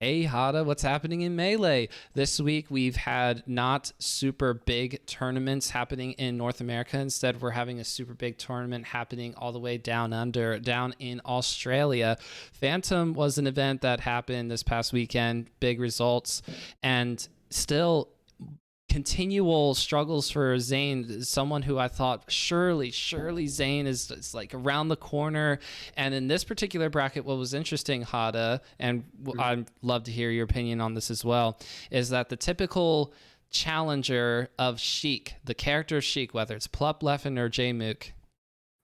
Hey Hada, what's happening in Melee? This week we've had not super big tournaments happening in North America. Instead, we're having a super big tournament happening all the way down under, down in Australia. Phantom was an event that happened this past weekend, big results, and still continual struggles for Zane, someone who I thought surely Zane is like around the corner. And in this particular bracket, what was interesting, Hada, and I'd love to hear your opinion on this as well, is that the typical challenger of Sheik, the character of Sheik, whether it's Plup, Leffen, or Jmook,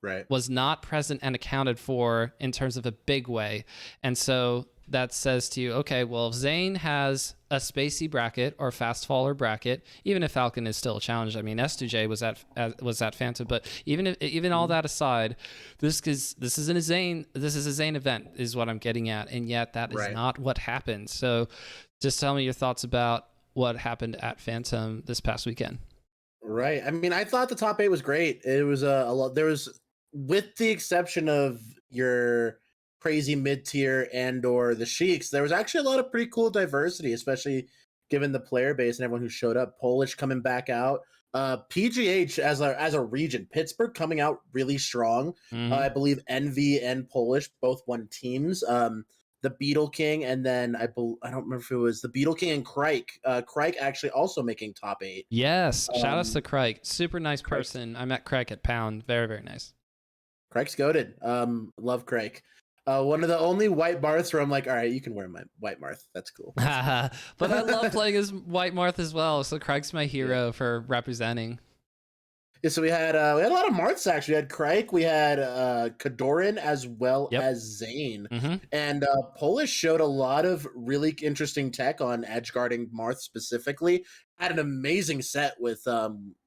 right, was not present and accounted for in terms of a big way. And so that says to you, okay, well, if Zane has a spacey bracket or fast faller bracket, even if Falcon is still a challenge. I mean, S2J was at Phantom, but even all that aside, this is a Zane event is what I'm getting at, and yet that is not what happened. So, just tell me your thoughts about what happened at Phantom this past weekend. Right. I mean, I thought the top 8 was great. It was a lot. There was, with the exception of your crazy mid-tier and or the Sheiks, there was actually a lot of pretty cool diversity, especially given the player base and everyone who showed up. Polish coming back out, PGH as a region, Pittsburgh coming out really strong. I believe Envy and Polish both won teams. The Beetle King, and then I don't remember if it was the Beetle King and Crike. Crike actually also making top 8. Yes, shout outs to Crike. Super nice person. I met Crike at Pound. Very, very nice. Crike's goated. Love Crike. One of the only white Marths where I'm like, all right, you can wear my white Marth. That's cool. But I love playing as white Marth as well. So Crike's my hero for representing. Yeah, so we had a lot of Marths actually. We had Crike, we had Kadoran as well as Zane, and Polish showed a lot of really interesting tech on edge guarding Marth specifically. Had an amazing set with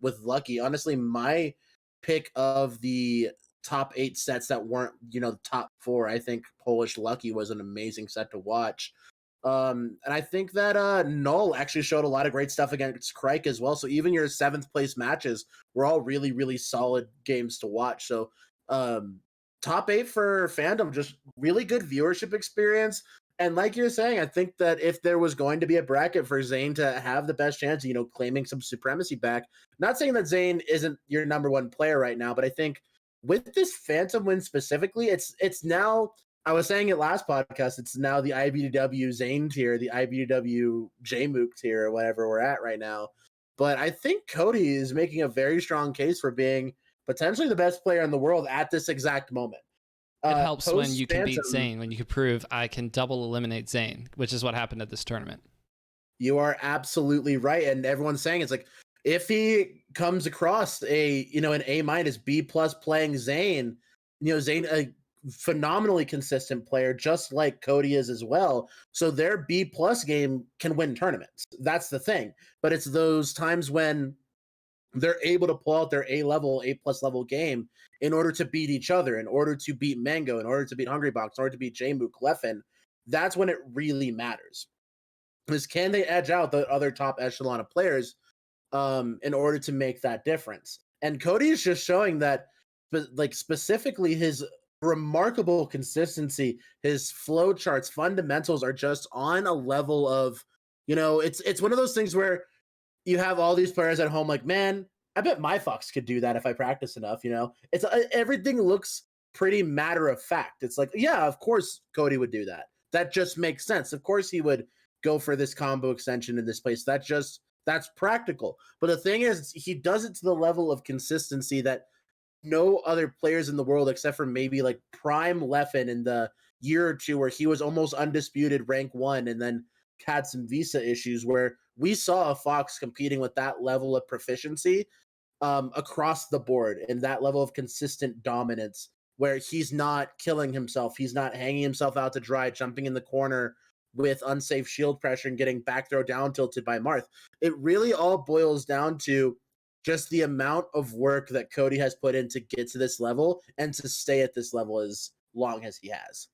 Lucky. Honestly, my pick of the top 8 sets that weren't the top 4, I think Polish Lucky was an amazing set to watch. And I think that Null actually showed a lot of great stuff against Crike as well. So even your 7th place matches were all really, really solid games to watch. So top 8 for Fandom, just really good viewership experience. And like you're saying, I think that if there was going to be a bracket for Zane to have the best chance, claiming some supremacy back, not saying that Zane isn't your number 1 player right now, but I think with this Phantom win specifically, it's now, I was saying it last podcast, it's now the IBDW Zane tier, the IBDW Jmook tier, or whatever we're at right now. But I think Cody is making a very strong case for being potentially the best player in the world at this exact moment. It helps when you can beat Zane, when you can prove I can double eliminate Zane, which is what happened at this tournament. You are absolutely right. And everyone's saying it's like, if he comes across an A- B+ playing Zane, Zane, a phenomenally consistent player, just like Cody is as well. So their B+ game can win tournaments. That's the thing. But it's those times when they're able to pull out their A+ level game in order to beat each other, in order to beat Mango, in order to beat Hungrybox, in order to beat Jmook, Leffen. That's when it really matters. Because can they edge out the other top echelon of players in order to make that difference? And Cody is just showing that, like, specifically his remarkable consistency, his flow charts, fundamentals are just on a level of, it's one of those things where you have all these players at home like, man, I bet my Fox could do that if I practice enough. It's everything looks pretty matter of fact. It's like, yeah, of course Cody would do that. That just makes sense. Of course he would go for this combo extension in this place. That's practical. But the thing is, he does it to the level of consistency that no other players in the world, except for maybe like Prime Leffen in the year or two where he was almost undisputed rank 1 and then had some visa issues, where we saw a Fox competing with that level of proficiency across the board and that level of consistent dominance, where he's not killing himself. He's not hanging himself out to dry, jumping in the corner with unsafe shield pressure and getting back throw down tilted by Marth. It really all boils down to just the amount of work that Cody has put in to get to this level and to stay at this level as long as he has.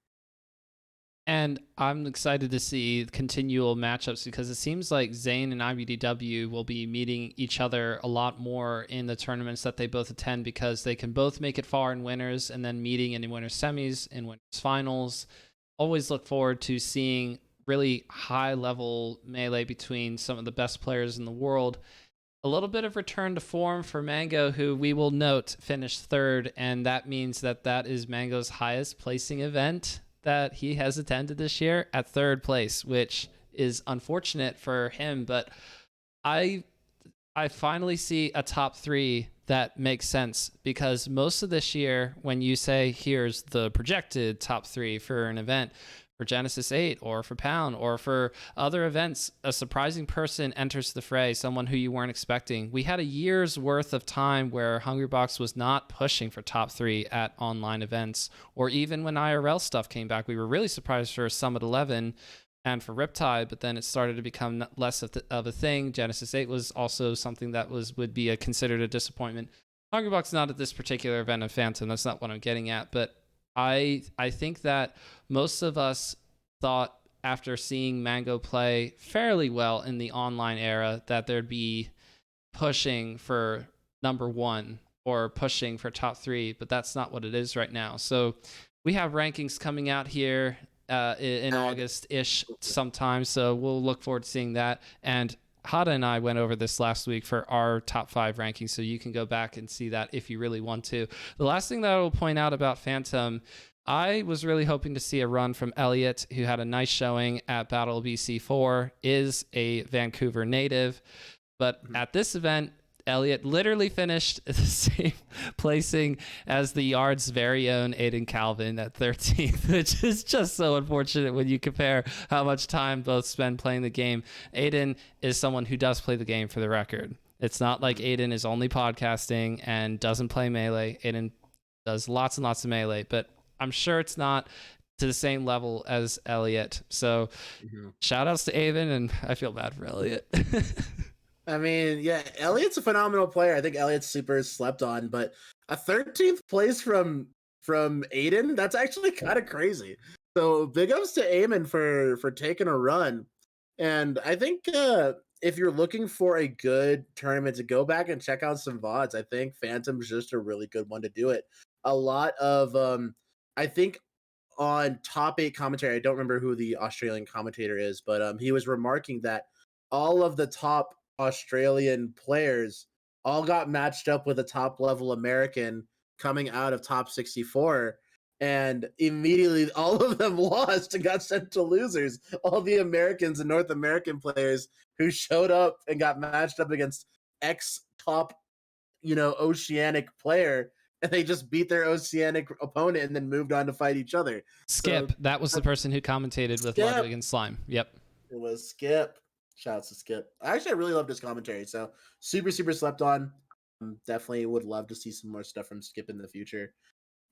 And I'm excited to see continual matchups, because it seems like Zane and IBDW will be meeting each other a lot more in the tournaments that they both attend, because they can both make it far in winners and then meeting in winners semis and winners finals. Always look forward to seeing really high level melee between some of the best players in the world. A little bit of return to form for Mango, who we will note finished third, and that means that that is Mango's highest placing event that he has attended this year at third place, which is unfortunate for him. But I I finally see a top three that makes sense, because most of this year, when you say here's the projected top three for an event, for Genesis 8 or for Pound or for other events, a surprising person enters the fray, someone who you weren't expecting. We had a year's worth of time where Hungrybox was not pushing for top three at online events, or even when IRL stuff came back. We were really surprised for Summit 11 and for Riptide, but then it started to become less of a thing. Genesis 8 was also something that would be considered a disappointment. Hungrybox not at this particular event of Phantom. That's not what I'm getting at, but I think that most of us thought, after seeing Mango play fairly well in the online era, that there'd be pushing for number one or pushing for top three, but that's not what it is right now. So we have rankings coming out here in August-ish sometime, so we'll look forward to seeing that. And Hada and I went over this last week for our top 5 rankings, so you can go back and see that if you really want to. The last thing that I will point out about Phantom, I was really hoping to see a run from Elliot, who had a nice showing at Battle BC4, is a Vancouver native. But at this event, Elliot literally finished the same placing as the Yard's very own Aiden Calvin at 13th, which is just so unfortunate when you compare how much time both spend playing the game. Aiden is someone who does play the game, for the record. It's not like Aiden is only podcasting and doesn't play Melee. Aiden does lots and lots of Melee, but I'm sure it's not to the same level as Elliot. So shout outs to Aiden, and I feel bad for Elliot. I mean, yeah, Elliot's a phenomenal player. I think Elliot's super slept on, but a 13th place from Aiden, that's actually kind of crazy. So big ups to Eamon for taking a run. And I think if you're looking for a good tournament to go back and check out some VODs, I think Phantom's just a really good one to do it. A lot of I think on top 8 commentary, I don't remember who the Australian commentator is, but he was remarking that all of the top Australian players all got matched up with a top level American coming out of top 64, and immediately all of them lost and got sent to losers. All the Americans and North American players who showed up and got matched up against ex top, Oceanic player, and they just beat their Oceanic opponent and then moved on to fight each other. Skip, that was the person who commentated with Ludwig and Slime. Yep. It was Skip. Shouts to Skip. Actually, I really loved his commentary. So super, super slept on. Definitely would love to see some more stuff from Skip in the future.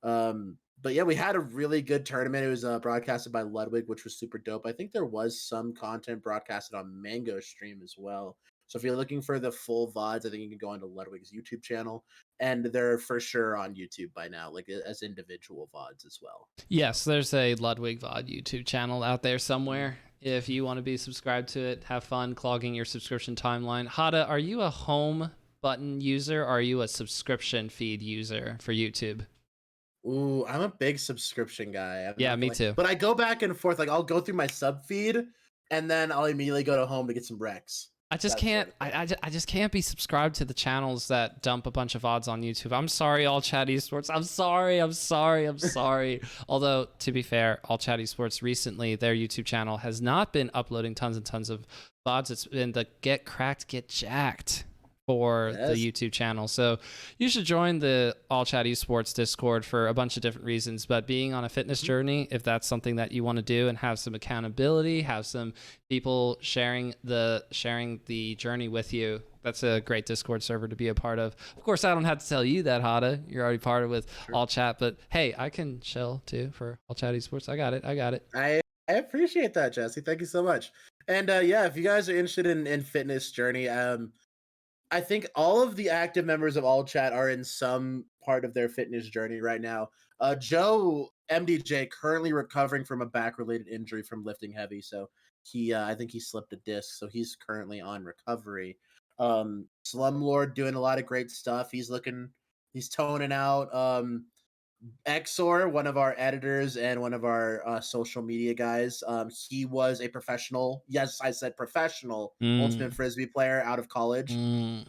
But yeah, we had a really good tournament. It was broadcasted by Ludwig, which was super dope. I think there was some content broadcasted on Mango stream as well. So if you're looking for the full VODs, I think you can go onto Ludwig's YouTube channel, and they're for sure on YouTube by now, like as individual VODs as well. Yes, there's a Ludwig VOD YouTube channel out there somewhere. If you want to be subscribed to it, have fun clogging your subscription timeline. Hada, are you a home button user, or are you a subscription feed user for YouTube? Ooh, I'm a big subscription guy. Yeah, me too. But I go back and forth. Like I'll go through my sub feed, and then I'll immediately go to home to get some Rex. I just can't. I just can't be subscribed to the channels that dump a bunch of VODs on YouTube. I'm sorry, All Chat Esports. I'm sorry. Although, to be fair, All Chat Esports recently, their YouTube channel has not been uploading tons and tons of VODs. It's been the get cracked, get jacked for the YouTube channel. So you should join the All Chat Esports Discord for a bunch of different reasons. But being on a fitness journey, if that's something that you want to do and have some accountability, have some people sharing the journey with you, that's a great Discord server to be a part of. Of course, I don't have to tell you that, Hada. You're already part of with All Chat. But hey, I can chill too for All Chat Esports. I got it. I appreciate that, Jesse. Thank you so much. And yeah, if you guys are interested in fitness journey, I think all of the active members of All Chat are in some part of their fitness journey right now. Joe MDJ currently recovering from a back-related injury from lifting heavy, so I think he slipped a disc, so he's currently on recovery. Slumlord doing a lot of great stuff. He's toning out. Exor, one of our editors and one of our social media guys, he was a professional. Yes, I said professional ultimate Mm. frisbee player out of college. Mm.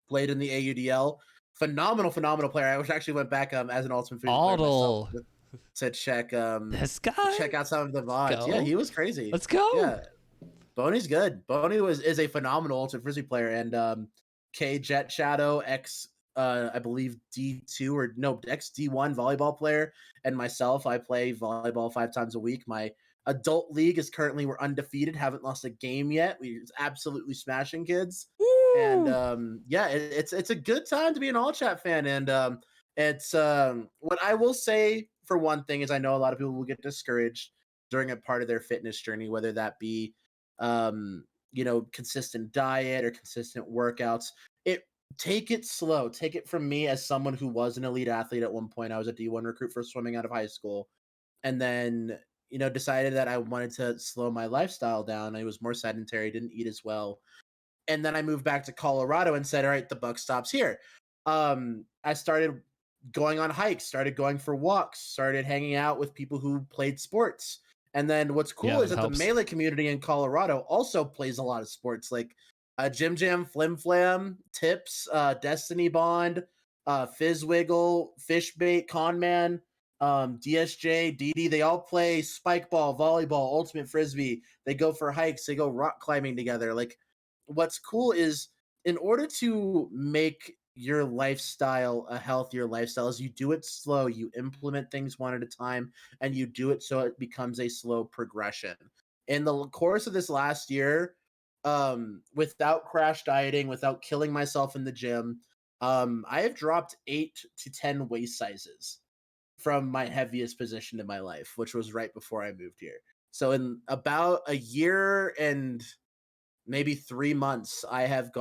Played in the AUDL. Phenomenal player. I wish I actually went back as an ultimate frisbee player myself Otto. to This guy. check out some of the Let's VODs. Yeah, go. he was crazy. Let's go. Yeah, Boney's good. Boney is a phenomenal ultimate frisbee player, and K Jet Shadow X, I believe D2 or no X D1 volleyball player, and myself. I play volleyball 5 times a week. My adult league is currently we're undefeated, haven't lost a game yet. We're absolutely smashing kids, and Woo. yeah, it's a good time to be an all chat fan, and it's what I will say for one thing is I know a lot of people will get discouraged during a part of their fitness journey, whether that be consistent diet or consistent workouts. It Take it slow. Take it from me as someone who was an elite athlete at one point. I was a D1 recruit for swimming out of high school, and then decided that I wanted to slow my lifestyle down. I was more sedentary, didn't eat as well, and then I moved back to Colorado and said, all right, the buck stops here. I started going on hikes, started going for walks, started hanging out with people who played sports. And then what's Yeah, cool is that that the helps. melee community in Colorado also plays a lot of sports like Jim Jam, Flim Flam, Tips, Destiny Bond, Fizzwiggle, Fishbait, Conman, DSJ, DD. They all play spike ball, volleyball, ultimate frisbee. They go for hikes. They go rock climbing together. Like, what's cool is in order to make your lifestyle a healthier lifestyle is you do it slow, you implement things one at a time, and you do it so it becomes a slow progression. In the course of this last year, without crash dieting, without killing myself in the gym, I have dropped 8 to 10 waist sizes from my heaviest position in my life, which was right before I moved here. So in about a year and maybe 3 months, I have,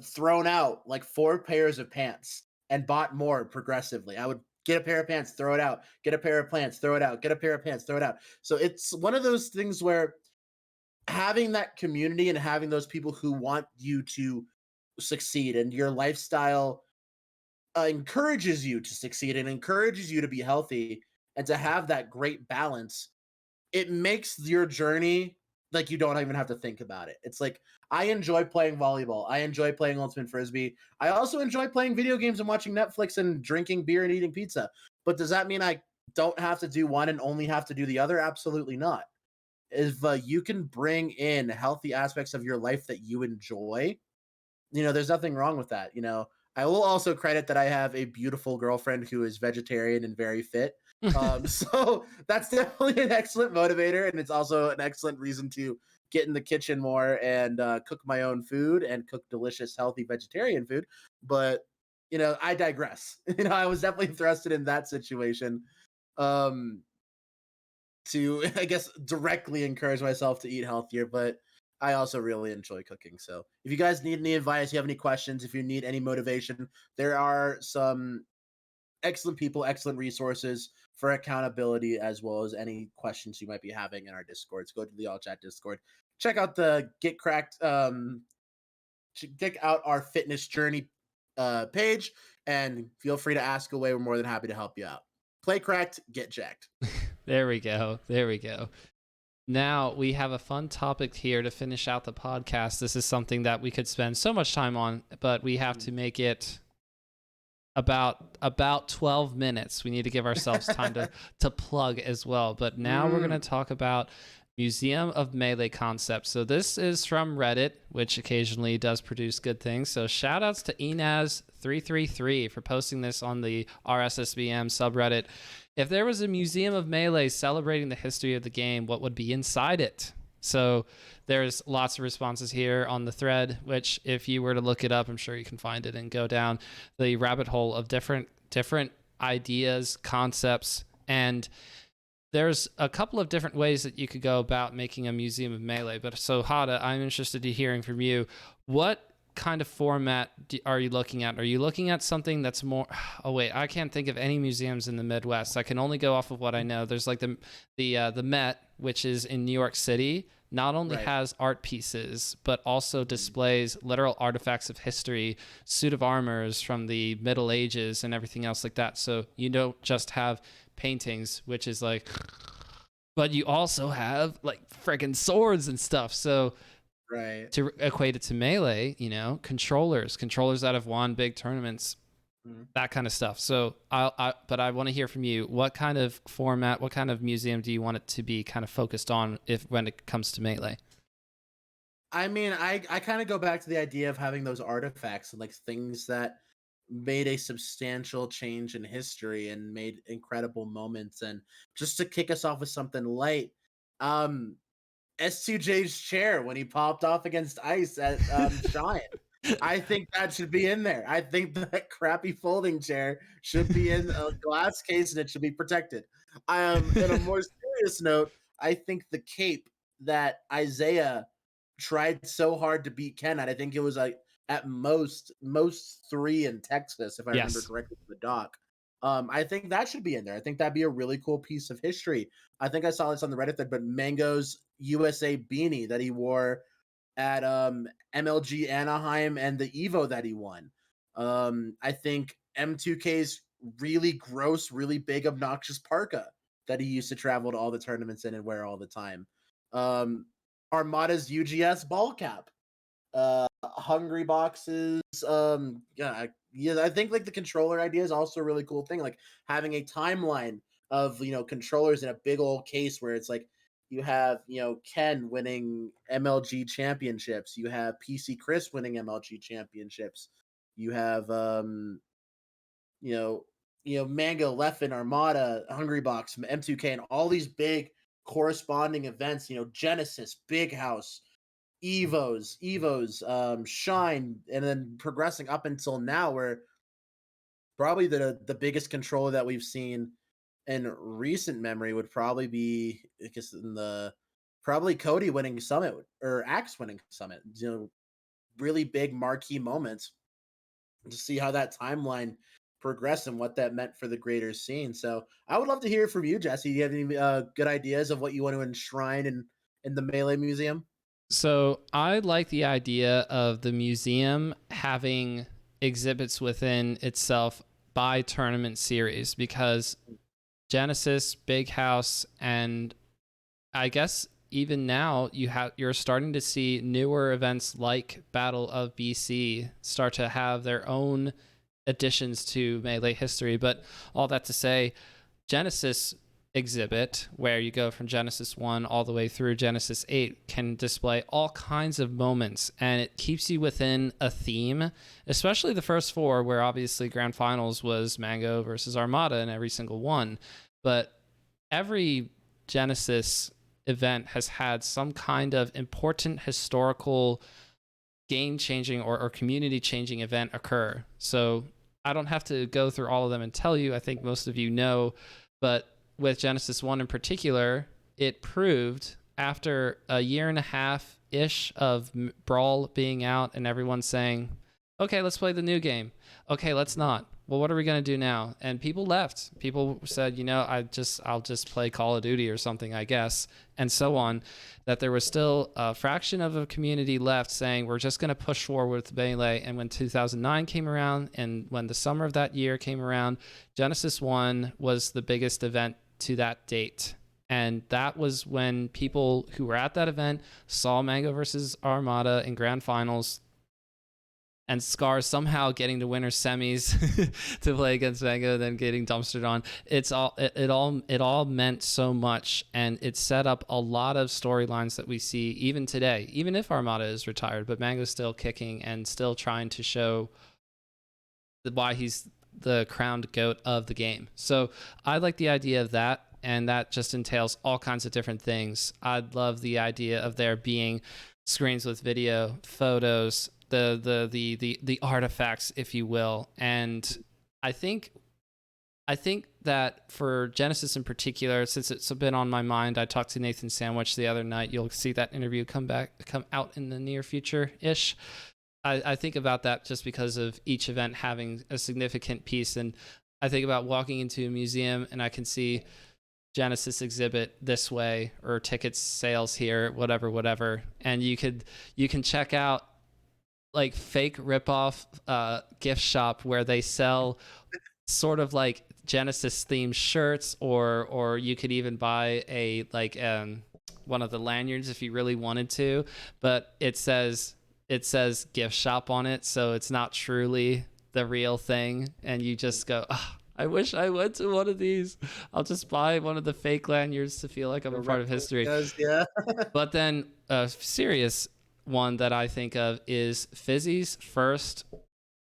thrown out like 4 pairs of pants and bought more progressively. I would get a pair of pants, throw it out, get a pair of pants, throw it out, get a pair of pants, throw it out. So it's one of those things where having that community and having those people who want you to succeed and your lifestyle encourages you to succeed and encourages you to be healthy and to have that great balance, it makes your journey like you don't even have to think about it. It's like I enjoy playing volleyball. I enjoy playing ultimate frisbee. I also enjoy playing video games and watching Netflix and drinking beer and eating pizza. But does that mean I don't have to do one and only have to do the other? Absolutely not. If you can bring in healthy aspects of your life that you enjoy, there's nothing wrong with that. I will also credit that I have a beautiful girlfriend who is vegetarian and very fit. So that's definitely an excellent motivator, and it's also an excellent reason to get in the kitchen more and cook my own food and cook delicious, healthy vegetarian food. But I digress. I was definitely thrusted in that situation. Um, to I guess directly encourage myself to eat healthier, but I also really enjoy cooking. So if you guys need any advice, you have any questions, if you need any motivation, there are some excellent people, excellent resources for accountability as well as any questions you might be having in our Discords. Go to the All Chat Discord. Check out the Get Cracked check out our fitness journey page and feel free to ask away. We're more than happy to help you out. Play cracked, get jacked. There we go. There we go. Now we have a fun topic here to finish out the podcast. This is something that we could spend so much time on, but we have to make it about 12 minutes. We need to give ourselves time to plug as well. But now we're going to talk about Museum of Melee concepts. So this is from Reddit, which occasionally does produce good things. So shout outs to Enaz333 for posting this on the RSSBM subreddit. If there was a Museum of Melee celebrating the history of the game, what would be inside it? So there's lots of responses here on the thread, which if you were to look it up, I'm sure you can find it and go down the rabbit hole of different ideas, concepts, and there's a couple of different ways that you could go about making a Museum of Melee. But so Hada, I'm interested in hearing from you. What kind of format are you looking at? Are you looking at something that's more? Oh wait, I can't think of any museums in the Midwest. I can only go off of what I know. There's like the Met, which is in New York City. Not only Right. has art pieces, but also displays literal artifacts of history, suit of armors from the Middle Ages, and everything else like that. So you don't just have paintings, which is like, but you also have like freaking swords and stuff. So Right. to equate it to Melee, controllers that have won big tournaments, Mhm. that kind of stuff. So but I want to hear from you. What kind of format, what kind of museum do you want it to be kind of focused on when it comes to Melee? I mean, I kind of go back to the idea of having those artifacts and like things that made a substantial change in history and made incredible moments. And just to kick us off with something light, um, S2J's chair when he popped off against Ice at Shine. I think that should be in there. I think that crappy folding chair should be in a glass case and it should be protected. In a more serious note, I think the cape that Isaiah tried so hard to beat Ken at, I think it was like at most 3 in Texas, if I remember Yes. correctly, from the doc. I think that should be in there. I think that'd be a really cool piece of history. I think I saw this on the Reddit thread, but Mango's USA beanie that he wore at MLG Anaheim and the Evo that he won. I think M2K's really gross, really big, obnoxious parka that he used to travel to all the tournaments in and wear all the time. Um, Armada's UGS ball cap, hungry boxes. I think like the controller idea is also a really cool thing. Like having a timeline of controllers in a big old case where it's like you have Ken winning MLG championships, you have PC Chris winning MLG championships, you have you know Mango, Leffen, Armada, Hungry Box, M2K, and all these big corresponding events. Genesis, Big House, Evos, Shine, and then progressing up until now, where probably the biggest controller that we've seen in recent memory would probably be, I guess, in the probably Cody winning Summit or Axe winning Summit. Really big marquee moments to see how that timeline progressed and what that meant for the greater scene. So I would love to hear from you, Jesse. Do you have any good ideas of what you want to enshrine in the Melee Museum? So I like the idea of the museum having exhibits within itself by tournament series, because Genesis, Big House, and I guess even now you're starting to see newer events like Battle of BC start to have their own additions to Melee history. But all that to say, Genesis exhibit, where you go from Genesis 1 all the way through Genesis 8, can display all kinds of moments, and it keeps you within a theme, especially the first 4, where obviously Grand Finals was Mango versus Armada in every single one. But every Genesis event has had some kind of important historical game changing or community changing event occur. So I don't have to go through all of them and tell you. I think most of you know, but with Genesis 1 in particular, it proved after a year and a half ish of Brawl being out and everyone saying, okay, let's play the new game. Okay, let's not. Well, what are we going to do now? And people left. People said, I'll just play Call of Duty or something, I guess, and so on. That there was still a fraction of a community left saying, we're just going to push forward with Melee. And when 2009 came around and when the summer of that year came around, Genesis 1 was the biggest event to that date. And that was when people who were at that event saw Mango versus Armada in grand finals, and Scar somehow getting to winner semis to play against Mango, then getting dumpstered on. It all meant so much, and it set up a lot of storylines that we see even today, even if Armada is retired, but Mango's still kicking and still trying to show why he's the crowned GOAT of the game. So I like the idea of that, and that just entails all kinds of different things. I'd love the idea of there being screens with video, photos, the artifacts, if you will. And I think that for Genesis in particular, since it's been on my mind, I talked to Nathan Sandwich the other night. You'll see that interview come out in the near future ish. I think about that just because of each event having a significant piece. And I think about walking into a museum and I can see Genesis exhibit this way or tickets sales here, whatever. And you can check out like fake ripoff gift shop where they sell sort of like Genesis themed shirts, or you could even buy a like one of the lanyards if you really wanted to, but it says gift shop on it, so it's not truly the real thing, and you just go, oh, I wish I went to one of these. I'll just buy one of the fake lanyards to feel like I'm a part of history. Yeah. But then a serious one that I think of is Fizzy's first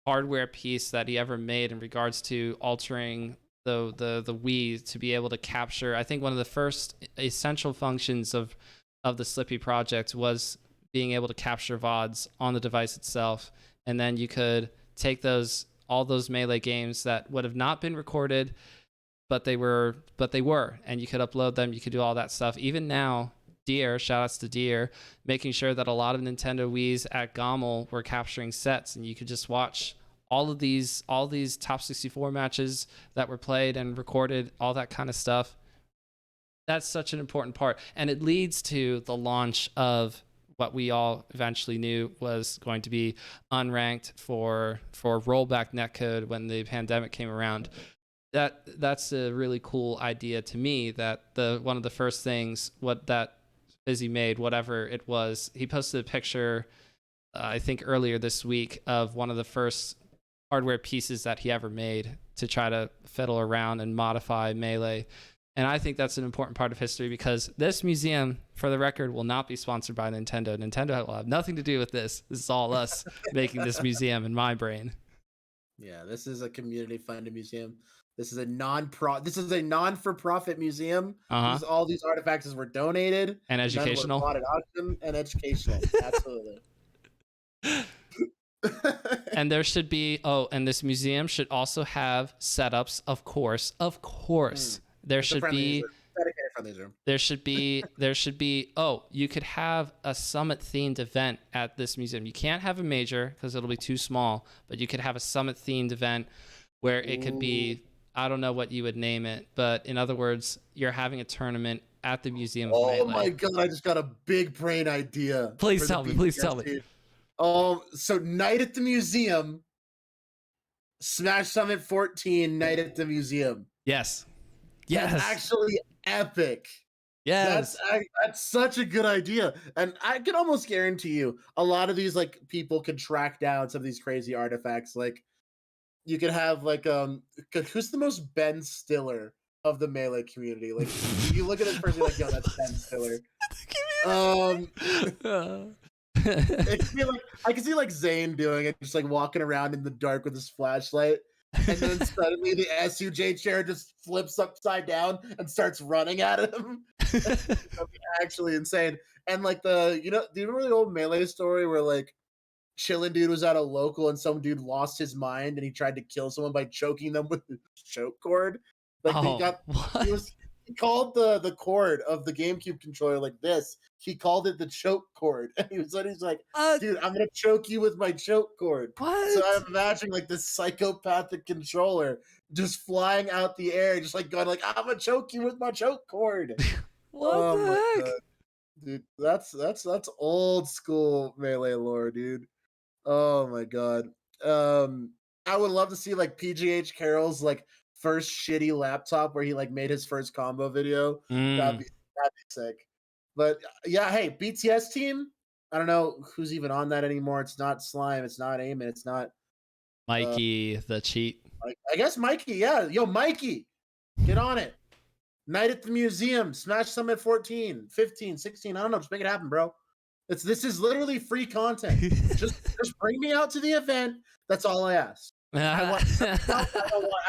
hardware piece that he ever made in regards to altering the Wii to be able to capture. I think one of the first essential functions of the Slippy project was being able to capture VODs on the device itself, and then you could take all those Melee games that would have not been recorded, but they were, and you could upload them. You could do all that stuff. Even now, Deer, shout outs to Deer, making sure that a lot of Nintendo Wii's at GOML were capturing sets, and you could just watch all these top 64 matches that were played and recorded, all that kind of stuff. That's such an important part, and it leads to the launch of what we all eventually knew was going to be unranked for rollback netcode when the pandemic came around. That's a really cool idea to me, that one of the first things that Fizzy made, whatever it was, he posted a picture I think earlier this week of one of the first hardware pieces that he ever made to try to fiddle around and modify Melee. And I think that's an important part of history, because this museum, for the record, will not be sponsored by Nintendo. Nintendo will have nothing to do with this. This is all us making this museum in my brain. Yeah, this is a community-funded museum. This is a non-for-profit museum. All these artifacts were donated and educational. None were bought at auction, and educational. Absolutely. And there should be and this museum should also have setups, of course. There should be you could have a summit themed event at this museum. You can't have a major because it'll be too small, but you could have a summit themed event where it could be, I don't know what you would name it, but in other words, you're having a tournament at the Museum of Melee. Oh my god, I just got a big brain idea. Please tell me. So Night at the Museum, Smash Summit 14, Night at the Museum. Yes. That's actually epic. Yes. That's such a good idea. And I can almost guarantee you a lot of these like people could track down some of these crazy artifacts. Like you could have like who's the most Ben Stiller of the Melee community? Like you look at this person like, yo, that's Ben Stiller. It could be like, I can see like Zane doing it, just like walking around in the dark with his flashlight, and then suddenly the SUJ chair just flips upside down and starts running at him. That'd be actually insane. And like do you remember the old Melee story where like Chillin' Dude was at a local and some dude lost his mind and he tried to kill someone by choking them with the choke cord? Like he called the cord of the GameCube controller like this. He called it the choke cord. And he's like, dude, I'm gonna choke you with my choke cord. What? So I'm imagining like this psychopathic controller just flying out the air, just like going like, I'm gonna choke you with my choke cord. What the heck? God. Dude, that's old school Melee lore, dude. Oh my god. I would love to see like PGH Carroll's like first shitty laptop where he like made his first combo video. That'd be sick. But yeah, hey, BTS team. I don't know who's even on that anymore. It's not Slime. It's not Eamon. It's not Mikey the cheat. I guess Mikey. Yeah, yo, Mikey, get on it. Night at the Museum, Smash Summit 14, 15, 16. I don't know. Just make it happen, bro. This is literally free content. just bring me out to the event. That's all I ask. I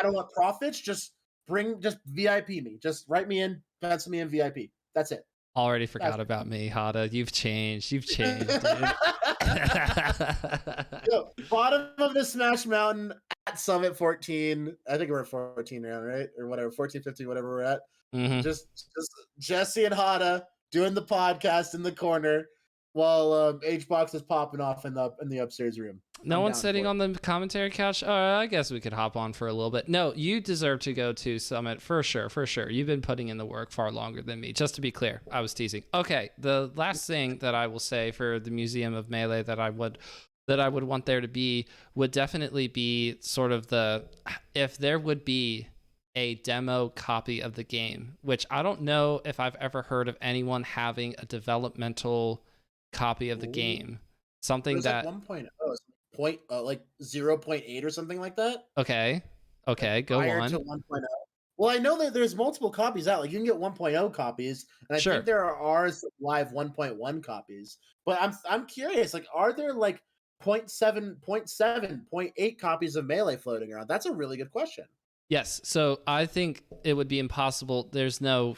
don't want profits. Just VIP me. Just write me in, pencil me in VIP. That's it. Already forgot about me, Hada. You've changed, dude. Yo, bottom of the Smash Mountain at Summit 14. I think we're at 14 now, right? Or whatever, 14, 15, whatever we're at. Mm-hmm. Just Jesse and Hada doing the podcast in the corner. while HBox is popping off in the upstairs room. No I'm one's down sitting for it. on the commentary couch. I guess we could hop on for a little bit. No, you deserve to go to Summit for sure, for sure. You've been putting in the work far longer than me. Just to be clear, I was teasing. Okay, the last thing that I will say for the Museum of Melee that I would want there to be would definitely be sort of if there would be a demo copy of the game, which I don't know if I've ever heard of anyone having a developmental copy of the Ooh. game. Something There's like that 1.0, like 0.8 or something like that. okay. Like Okay, go prior to on. 1.0. Well, I know that there's multiple copies out. Like you can get 1.0 copies, and I think Sure. there are live 1.1 copies. But I'm curious. Like, are there like point 0.7, point 0.7, point 0.8 copies of Melee floating around? That's a really good question. Yes. So I think it would be impossible. There's no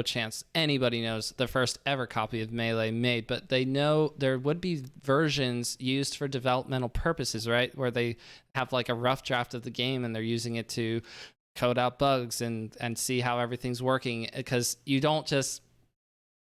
chance anybody knows the first ever copy of Melee made, but they know there would be versions used for developmental purposes, right? Where they have like a rough draft of the game and they're using it to code out bugs and see how everything's working, because you don't just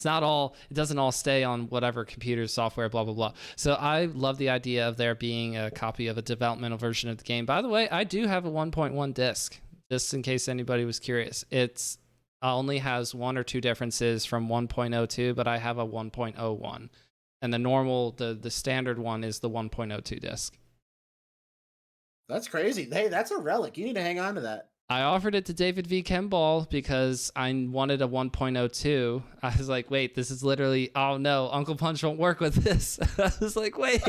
it doesn't all stay on whatever computer software, blah blah blah. So I love the idea of there being a copy of a developmental version of the game. By the way, I do have a 1.1 disc, just in case anybody was curious. It's only has one or two differences from 1.02, but I have a 1.01, and the standard one is the 1.02 disc. That's crazy. Hey, that's a relic. You need to hang on to that. I offered it to David V. Kemball because I wanted a 1.02. I was like, wait, this is literally, oh no, Uncle Punch won't work with this. I was like, wait,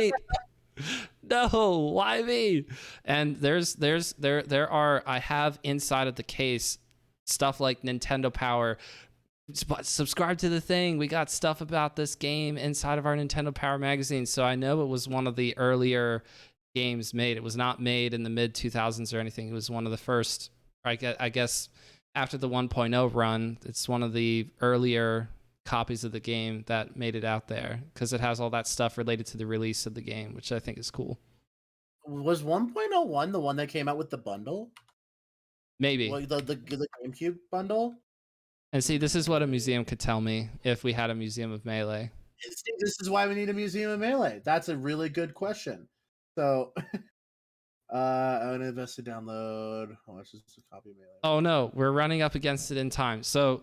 no, why me? And I have inside of the case stuff like Nintendo Power. Subscribe to the thing. We got stuff about this game inside of our Nintendo Power magazine. So I know it was one of the earlier games made. It was not made in the mid 2000s or anything. It was one of the first, I guess after the 1.0 run, it's one of the earlier copies of the game that made it out there because it has all that stuff related to the release of the game, which I think is cool. Was 1.01 the one that came out with the bundle? Maybe. Like the GameCube bundle? And see, this is what a museum could tell me if we had a museum of Melee. See, this is why we need a museum of Melee. That's a really good question. So I'm gonna invest to download. How much is a copy of Melee? Oh no, we're running up against it in time. So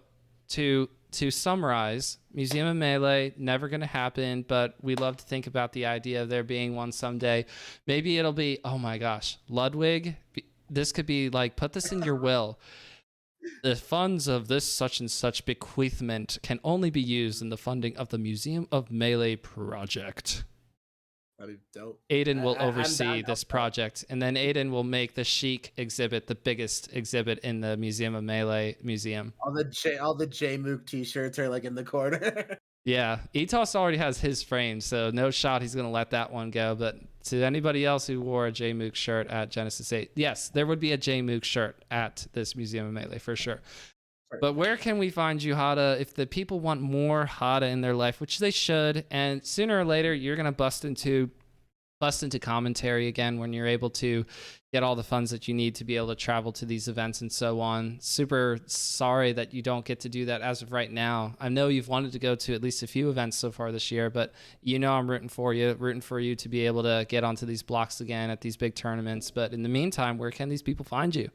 to summarize, Museum of Melee never going to happen, but we love to think about the idea of there being one someday. Maybe it'll be, oh my gosh, Ludwig. This could be like, put this in your will. The funds of this such and such bequeathment can only be used in the funding of the Museum of Melee project. That'd be dope. Aiden will oversee this project, and then Aiden will make the Sheik exhibit the biggest exhibit in the Museum of Melee museum. All the J-Mook t-shirts are like in the corner. Yeah, Etos already has his frame, so no shot he's going to let that one go. But to anybody else who wore a J-Mook shirt at Genesis 8, yes, there would be a J-Mook shirt at this Museum of Melee for sure. Right. But where can we find you, Hada, if the people want more Hada in their life, which they should, and sooner or later you're going to bust into commentary again when you're able to get all the funds that you need to be able to travel to these events and so on. Super sorry that you don't get to do that as of right now. I know you've wanted to go to at least a few events so far this year, but I'm rooting for you to be able to get onto these blocks again at these big tournaments. But in the meantime, where can these people find you?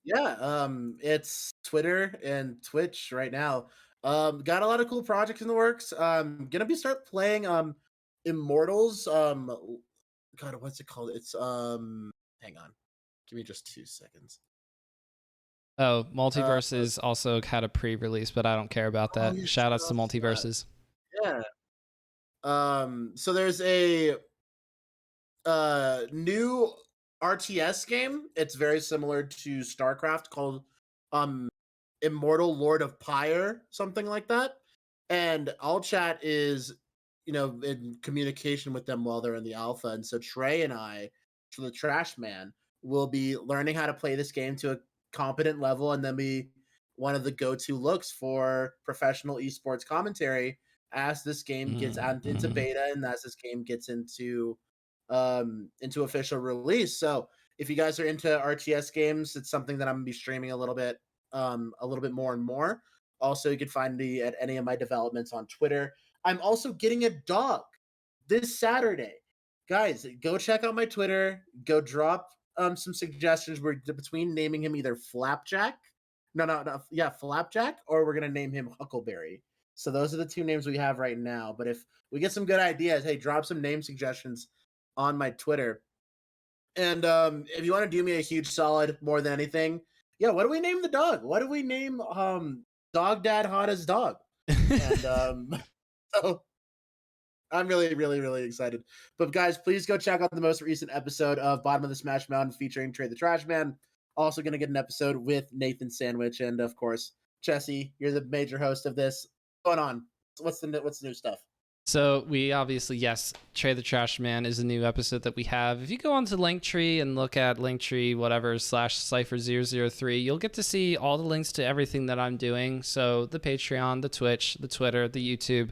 Yeah, it's Twitter and Twitch right now. Got a lot of cool projects in the works. Gonna start playing Immortals. God, what's it called? It's hang on. Give me just 2 seconds. Oh, Multiverses also had a pre-release, but I don't care about that. Yeah, Shout outs to Multiverses. Yeah. So there's a new RTS game. It's very similar to StarCraft called Immortal Lord of Pyre, something like that. And All Chat is, in communication with them while they're in the alpha. And so Trey and I, so the Trash Man, will be learning how to play this game to a competent level and then be one of the go-to looks for professional esports commentary as this game gets out into beta and as this game gets into official release. So if you guys are into RTS games, it's something that I'm gonna be streaming a little bit more and more. Also, you can find me at any of my developments on Twitter. I'm also getting a dog this Saturday. Guys, go check out my Twitter. Go drop some suggestions. We're between naming him either Flapjack, no, yeah, Flapjack, or we're gonna name him Huckleberry. So those are the two names we have right now. But if we get some good ideas, hey, drop some name suggestions on my Twitter. And if you want to do me a huge solid more than anything, yeah, what do we name the dog? What do we name Dog Dad Hada's dog? And so I'm really, really, really excited. But guys, please go check out the most recent episode of Bottom of the Smash Mountain featuring Trey the Trash Man. Also going to get an episode with Nathan Sandwich, and of course, Jesse. You're the major host of this. What's going on? What's the new stuff? So we obviously, yes, Trey the Trash Man is a new episode that we have. If you go onto Linktree and look at Linktree, whatever, /Cypher003, you'll get to see all the links to everything that I'm doing. So the Patreon, the Twitch, the Twitter, the YouTube.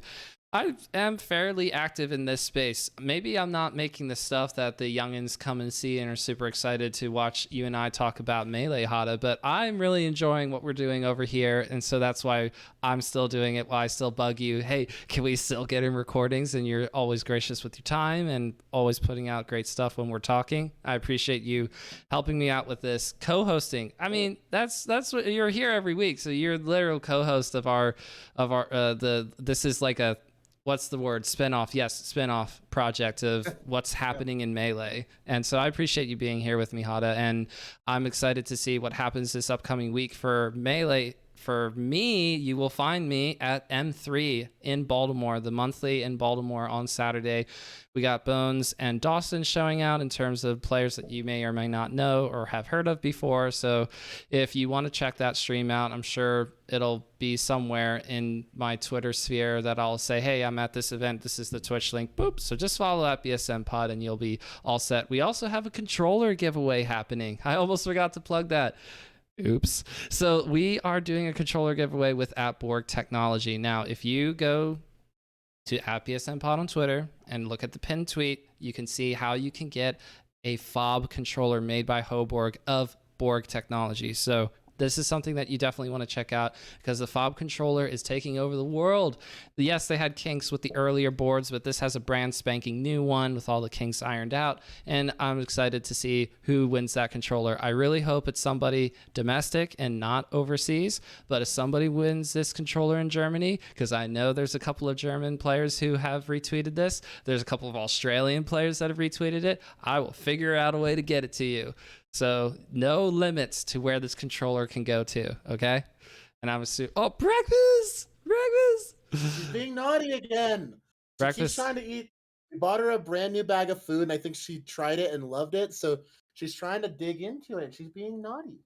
I am fairly active in this space. Maybe I'm not making the stuff that the youngins come and see and are super excited to watch you and I talk about Melee Hada, but I'm really enjoying what we're doing over here, and so that's why I'm still doing it, why I still bug you. Hey, can we still get in recordings? And you're always gracious with your time and always putting out great stuff when we're talking. I appreciate you helping me out with this co-hosting. I mean, that's what you're here every week, so you're the literal co-host of our this is like a what's the word? Spinoff. Yes, spinoff project of what's happening in Melee. And so I appreciate you being here with me, Hada. And I'm excited to see what happens this upcoming week for Melee. For me, you will find me at M3 in Baltimore, the monthly in Baltimore on Saturday. We got Bones and Dawson showing out in terms of players that you may or may not know or have heard of before. So if you want to check that stream out, I'm sure it'll be somewhere in my Twitter sphere that I'll say, hey, I'm at this event. This is the Twitch link. Boop. So just follow at BSM Pod and you'll be all set. We also have a controller giveaway happening. I almost forgot to plug that. Oops. So we are doing a controller giveaway with Borg Technology. Now, if you go to @BSMPod on Twitter and look at the pinned tweet, you can see how you can get a fob controller made by Hoborg of Borg Technology. So this is something that you definitely want to check out because the fob controller is taking over the world. Yes, they had kinks with the earlier boards, but this has a brand spanking new one with all the kinks ironed out. And I'm excited to see who wins that controller. I really hope it's somebody domestic and not overseas. But if somebody wins this controller in Germany, because I know there's a couple of German players who have retweeted this, there's a couple of Australian players that have retweeted it, I will figure out a way to get it to you. So no limits to where this controller can go to, okay? And I'm assuming, breakfast! She's being naughty again. She keeps trying to eat. We bought her a brand new bag of food, and I think she tried it and loved it. So she's trying to dig into it. She's being naughty.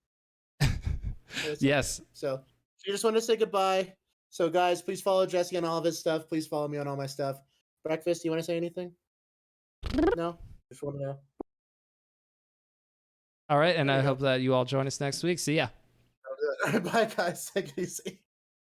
Yes. Okay. So she just wanted to say goodbye. So guys, please follow Jesse on all of his stuff. Please follow me on all my stuff. Breakfast, you want to say anything? No? Just want to know. All right, and I hope that you all join us next week. See ya. Bye, guys. Take it easy.